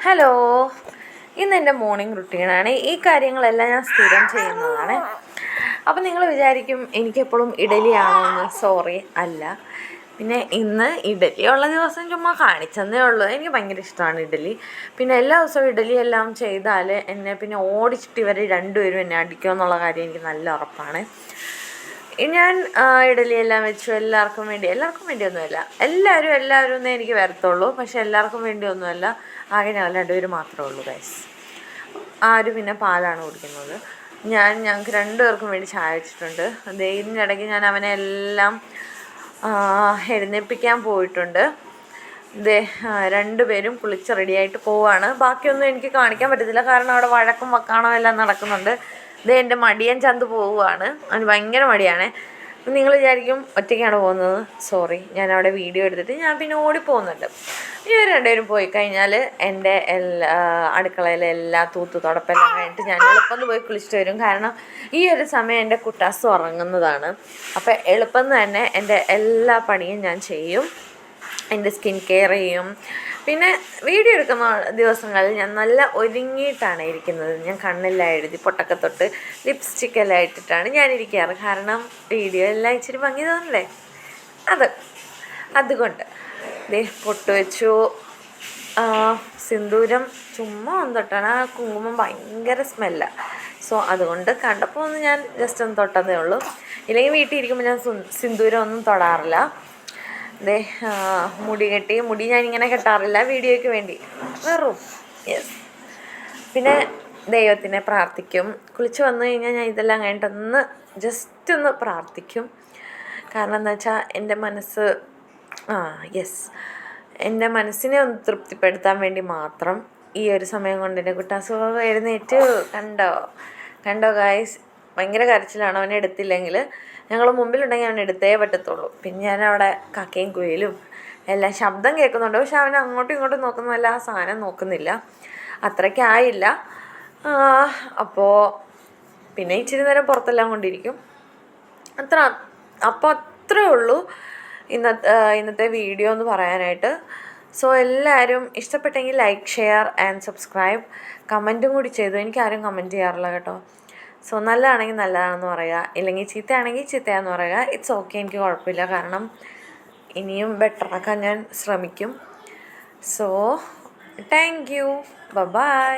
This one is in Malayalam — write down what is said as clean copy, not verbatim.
ഹലോ, ഇന്നെൻ്റെ മോർണിംഗ് റുട്ടീനാണ്. ഈ കാര്യങ്ങളെല്ലാം ഞാൻ സ്ഥിരം ചെയ്യുന്നതാണ്. അപ്പം നിങ്ങൾ വിചാരിക്കും എനിക്കെപ്പോഴും ഇഡലിയാണോ എന്ന്. സോറി, അല്ല. പിന്നെ ഇന്ന് ഇഡലി ഉള്ള ദിവസം ചുമ്മാ കാണിച്ചെന്നേ ഉള്ളൂ. എനിക്ക് ഭയങ്കര ഇഷ്ടമാണ് ഇഡലി. പിന്നെ എല്ലാ ദിവസവും ഇഡലി എല്ലാം ചെയ്താൽ എന്നെ പിന്നെ ഓടിച്ചിട്ട് ഇവർ രണ്ടുപേരും എന്നെ അടിക്കുമെന്നുള്ള കാര്യം എനിക്ക് നല്ല ഉറപ്പാണ്. ഞാൻ ഇഡലിയെല്ലാം വെച്ചു എല്ലാവർക്കും വേണ്ടിയൊന്നുമല്ല. എല്ലാവരും എന്നേ എനിക്ക് വരത്തുള്ളൂ. പക്ഷെ എല്ലാവർക്കും വേണ്ടിയൊന്നുമല്ല. ആകെ ഞങ്ങൾ രണ്ടുപേരും മാത്രമേ ഉള്ളൂ ഗൈസ്. ആരും പിന്നെ പാലാണ് കുടിക്കുന്നത്. ഞങ്ങൾക്ക് രണ്ടുപേർക്കും വേണ്ടി ചായ വെച്ചിട്ടുണ്ട്. ഇതിനിടയ്ക്ക് ഞാൻ അവനെ എല്ലാം എഴുന്നേൽപ്പിക്കാൻ പോയിട്ടുണ്ട്. രണ്ടുപേരും കുളിച്ച് റെഡിയായിട്ട് പോവാണ്. ബാക്കിയൊന്നും എനിക്ക് കാണിക്കാൻ പറ്റത്തില്ല, കാരണം അവിടെ വഴക്കും വക്കാണോ എല്ലാം നടക്കുന്നുണ്ട്. എൻ്റെ മടിയൻ ചന്ത് പോവുകയാണ്. അവന് ഭയങ്കര മടിയാണ്. നിങ്ങൾ വിചാരിക്കും ഒറ്റയ്ക്കാണ് പോകുന്നത്. സോറി, ഞാൻ അവിടെ വീഡിയോ എടുത്തിട്ട് ഞാൻ പിന്നെ ഓടിപ്പോകുന്നുണ്ട്. ഇവർ രണ്ടുപേരും പോയി കഴിഞ്ഞാൽ എൻ്റെ അടുക്കളയിലെ എല്ലാ തുടപ്പെല്ലാം കഴിഞ്ഞിട്ട് ഞാൻ എളുപ്പം പോയി കുളിച്ചിട്ട് വരും. കാരണം ഈ ഒരു സമയം എൻ്റെ കുട്ടാസ് ഉറങ്ങുന്നതാണ്. അപ്പോൾ എളുപ്പം തന്നെ എൻ്റെ എല്ലാ പണിയും ഞാൻ ചെയ്യും. എൻ്റെ സ്കിൻ കെയർ ചെയ്യും. പിന്നെ വീഡിയോ എടുക്കുന്ന ദിവസങ്ങളിൽ ഞാൻ നല്ല ഒരുങ്ങിയിട്ടാണ് ഇരിക്കുന്നത്. ഞാൻ കണ്ണെല്ലാം എഴുതി പൊട്ടൊക്കെ തൊട്ട് ലിപ്സ്റ്റിക്കെല്ലാം ഇട്ടിട്ടാണ് ഞാൻ ഇരിക്കാറ്. കാരണം വീഡിയോ എല്ലാം ഇച്ചിരി ഭംഗി തോന്നല്ലേ, അതുകൊണ്ട് പൊട്ട് വെച്ചു. സിന്ദൂരം ചുമ്മാ ഒന്ന് തൊട്ടാണ്. ആ കുങ്കുമം ഭയങ്കര സ്മെല്ലാണ്. സോ അതുകൊണ്ട് കണ്ടപ്പോൾ ഒന്ന് ഞാൻ ജസ്റ്റ് ഒന്ന് തൊട്ടതേ ഉള്ളൂ. ഇല്ലെങ്കിൽ വീട്ടിൽ ഇരിക്കുമ്പോൾ ഞാൻ സിന്ദൂരം ഒന്നും തൊടാറില്ല. മുടി ഞാനിങ്ങനെ കെട്ടാറില്ല, വീഡിയോയ്ക്ക് വേണ്ടി വെറും. യെസ്. പിന്നെ ദൈവത്തിനെ പ്രാർത്ഥിക്കും. കുളിച്ച് വന്നു കഴിഞ്ഞാൽ ഞാൻ ഇതെല്ലാം കഴിഞ്ഞിട്ടൊന്ന് ജസ്റ്റ് ഒന്ന് പ്രാർത്ഥിക്കും. കാരണം എന്താ വെച്ചാൽ എൻ്റെ മനസ്സിനെ ഒന്ന് തൃപ്തിപ്പെടുത്താൻ വേണ്ടി മാത്രം. ഈ ഒരു സമയം കൊണ്ട് എൻ്റെ കുട്ടാസുഖം എഴുന്നേറ്റ് കണ്ടോ ഗായ്സ്, ഭയങ്കര കരച്ചിലാണ്. അവനെ എടുത്തില്ലെങ്കിൽ, ഞങ്ങൾ മുമ്പിലുണ്ടെങ്കിൽ അവനെ എടുത്തേ പറ്റത്തുള്ളൂ. പിന്നെ ഞാനവിടെ കക്കയും കുയിലും എല്ലാം ശബ്ദം കേൾക്കുന്നുണ്ട്. പക്ഷെ അവൻ അങ്ങോട്ടും ഇങ്ങോട്ടും നോക്കുന്നതല്ല, ആ സാധനം നോക്കുന്നില്ല. അത്രയ്ക്കായില്ല. അപ്പോൾ പിന്നെ ഇച്ചിരി നേരം പുറത്തെല്ലാം കൊണ്ടിരിക്കും. അത്രേ ഉള്ളൂ ഇന്നത്തെ വീഡിയോ എന്ന് പറയാനായിട്ട്. സോ എല്ലാവരും ഇഷ്ടപ്പെട്ടെങ്കിൽ ലൈക്ക്, ഷെയർ ആൻഡ് സബ്സ്ക്രൈബ്. കമൻറ്റും കൂടി ചെയ്തു. എനിക്കാരും കമൻറ്റ് ചെയ്യാറില്ല കേട്ടോ. സോ നല്ലതാണെങ്കിൽ നല്ലതാണെന്ന് പറയുക, ഇല്ലെങ്കിൽ ചീത്തയാണെങ്കിൽ ചീത്തയാണെന്ന് പറയുക. ഇറ്റ്സ് ഓക്കെ, എനിക്ക് കുഴപ്പമില്ല. കാരണം ഇനിയും ബെറ്ററാക്കാൻ ഞാൻ ശ്രമിക്കും. So thank you, by.